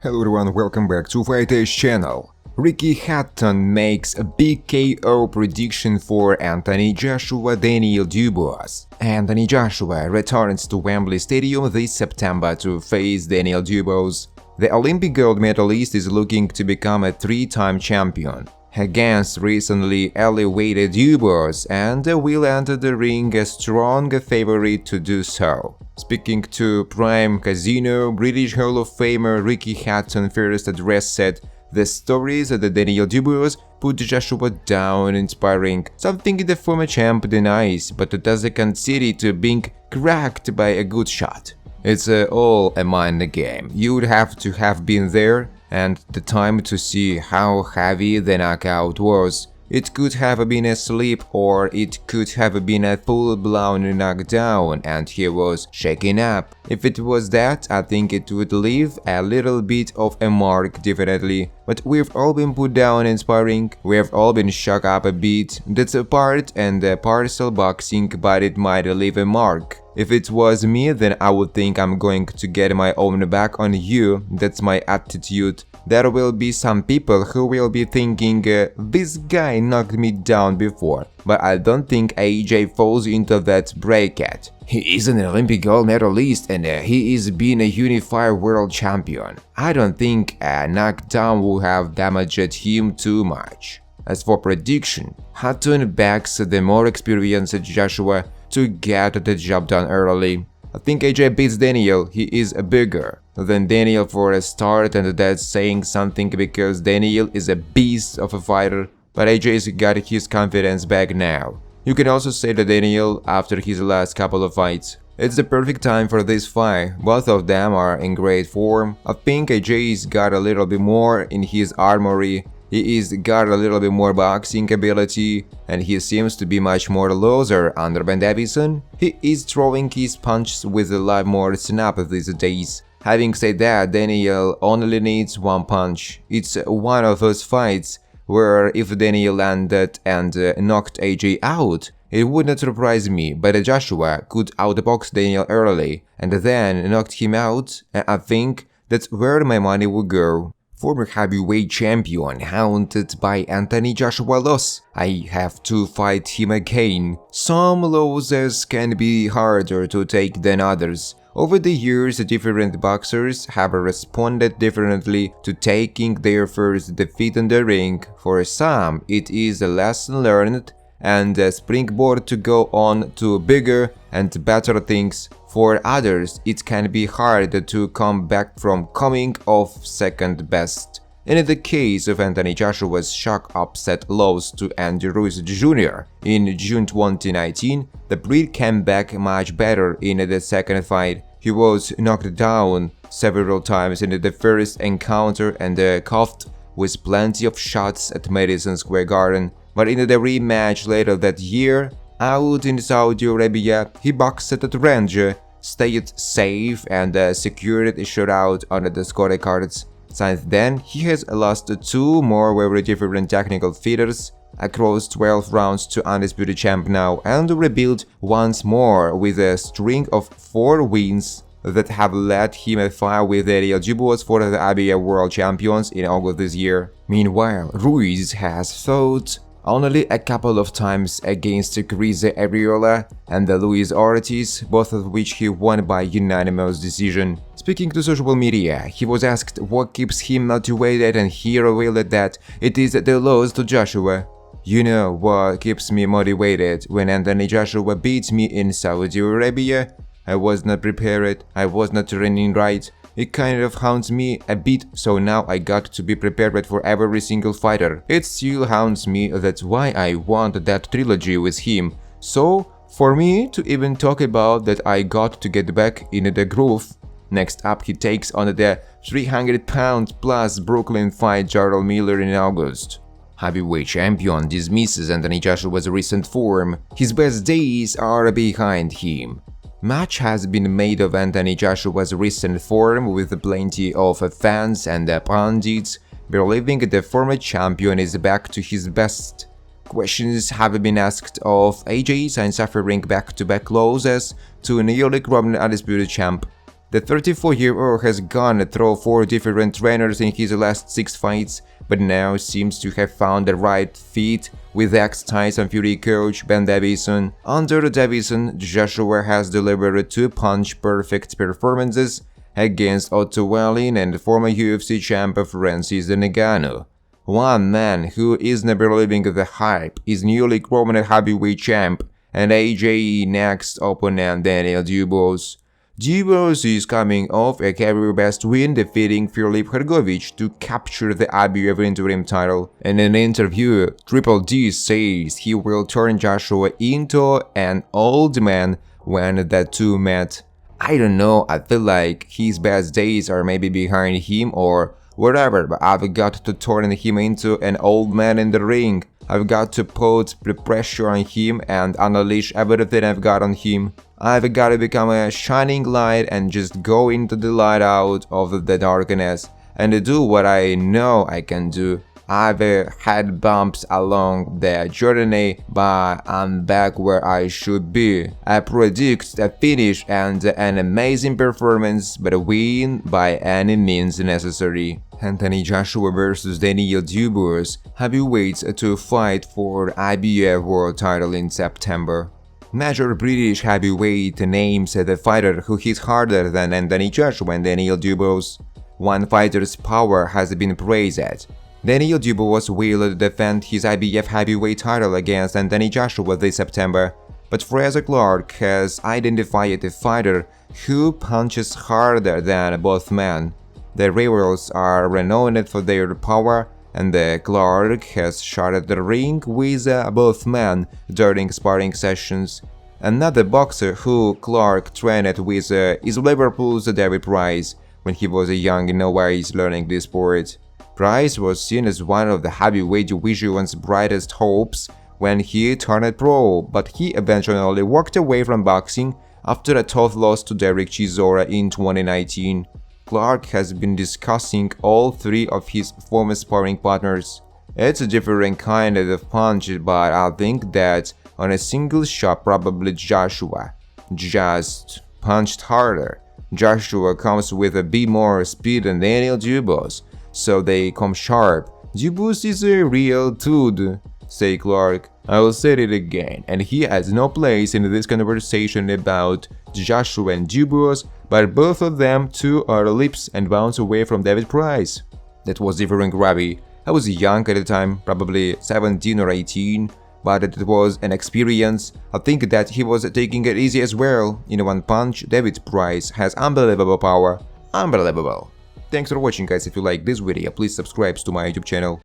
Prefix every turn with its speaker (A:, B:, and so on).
A: Hello everyone, welcome back to Fighters channel. Ricky Hatton makes a big KO prediction for Joshua Daniel Dubois. Anthony Joshua returns to Wembley Stadium this September to face Daniel Dubois. The Olympic gold medalist is looking to become a three-time champion against recently elevated Dubois and will enter the ring a strong favorite to do so. Speaking to Prime Casino, British Hall of Famer Ricky Hatton first addressed said, "The stories that Daniel Dubois put Joshua down inspiring, something the former champ denies, but doesn't concede to being cracked by a good shot. It's all a mind game. You would have to have been there and the time to see how heavy the knockout was. It could have been a slip or it could have been a full-blown knockdown and he was shaking up. If it was that, I think it would leave a little bit of a mark definitely. But we've all been put down in sparring, we've all been shook up a bit. That's a part and a parcel boxing, but it might leave a mark. If it was me, then I would think I'm going to get my own back on you. That's my attitude. There will be some people who will be thinking, this guy knocked me down before, but I don't think AJ falls into that bracket. He is an Olympic gold medalist and he is being a unified world champion. I don't think a knockdown will have damaged him too much." As for prediction, Hatton backs the more experienced Joshua to get the job done early. "I think AJ beats Daniel, he is bigger than Daniel for a start and that's saying something because Daniel is a beast of a fighter, but AJ's got his confidence back now. You can also say that Daniel after his last couple of fights. It's the perfect time for this fight, both of them are in great form. I think AJ's got a little bit more in his armory. He's got a little bit more boxing ability, and he seems to be much more looser under Ben Davison. He is throwing his punches with a lot more snap these days. Having said that, Daniel only needs one punch. It's one of those fights where if Daniel landed and knocked AJ out, it would not surprise me, but Joshua could outbox Daniel early and then knocked him out, and I think that's where my money would go." Former heavyweight champion haunted by Anthony Joshua loss. "I have to fight him again. Some losses can be harder to take than others. Over the years, different boxers have responded differently to taking their first defeat in the ring. For some, it is a lesson learned and a springboard to go on to bigger and better things. For others, it can be hard to come back from coming off second best. In the case of Anthony Joshua's shock upset loss to Ruiz Jr. in June 2019, the Brit came back much better in the second fight. He was knocked down several times in the first encounter and coughed with plenty of shots at Madison Square Garden, but in the rematch later that year, out in Saudi Arabia, he boxed at range, stayed safe and secured a shutout on the scorecards. Since then, he has lost two more very different technical features across 12 rounds to undisputed champ now and rebuilt once more with a string of 4 wins that have led him a fight with Daniel Dubois for the ABA World Champions in August this year. Meanwhile, Ruiz has fought only a couple of times against Chris Arreola and Luis Ortiz, both of which he won by unanimous decision. Speaking to social media, he was asked what keeps him motivated and he revealed that it is the loss to Joshua. "You know what keeps me motivated? When Anthony Joshua beats me in Saudi Arabia, I was not prepared, I was not training right. It kind of haunts me a bit, so now I got to be prepared for every single fighter. It still haunts me, that's why I want that trilogy with him. So, for me to even talk about that, I got to get back in the groove." Next up, he takes on the 300-pound plus Brooklyn fight Jarrell Miller in August. Heavyweight champion dismisses Anthony Joshua's recent form. His best days are behind him. Much has been made of Anthony Joshua's recent form, with plenty of fans and pundits believing the former champion is back to his best. Questions have been asked of AJ since suffering back-to-back losses to nearly crowned undisputed champ. The 34-year-old has gone through 4 different trainers in his last 6 fights, but now seems to have found the right fit with ex-Tyson Fury coach Ben Davison. Under Davison, Joshua has delivered 2 punch-perfect performances against Otto Wallin and former UFC champ Francis Ngannou. One man who is never believing the hype is newly crowned heavyweight champ and AJE next opponent Daniel Dubois. Dubois is coming off a career-best win defeating Filip Hrgovic to capture the IBF interim title. In an interview, Triple D says he will turn Joshua into an old man when the two met. I don't know, I feel like his best days are maybe behind him or whatever, but I've got to turn him into an old man in the ring. I've got to put the pressure on him and unleash everything I've got on him. I've got to become a shining light and just go into the light out of the darkness and do what I know I can do. I've had bumps along the journey, but I'm back where I should be. I predict a finish and an amazing performance, but a win by any means necessary. Anthony Joshua vs Daniel Dubois, heavyweights to fight for IBF world title in September. Major British heavyweight names the fighter who hits harder than Anthony Joshua and Daniel Dubois. One fighter's power has been praised. Daniel Dubois will defend his IBF heavyweight title against Anthony Joshua this September, but Fraser Clark has identified a fighter who punches harder than both men. The rivals are renowned for their power, and Clark has shared the ring with both men during sparring sessions. Another boxer who Clark trained with is Liverpool's David Price when he was a young novice learning the sport. Price was seen as one of the heavyweight division's brightest hopes when he turned pro, but he eventually walked away from boxing after a tough loss to Derek Chisora in 2019. Clark has been discussing all 3 of his former sparring partners. It's a different kind of punch, but I think that on a single shot probably Joshua just punched harder. Joshua comes with a bit more speed than Daniel Dubois, so they come sharp. Dubois is a real dude, say Clark. I will say it again, and he has no place in this conversation about Joshua and Dubois, but both of them too are leaps and bounds away from David Price. That was different, Ravi. I was young at the time, probably 17 or 18, but it was an experience. I think that he was taking it easy as well. In one punch, David Price has unbelievable power. Unbelievable. Thanks for watching, guys. If you like this video, please subscribe to my YouTube channel.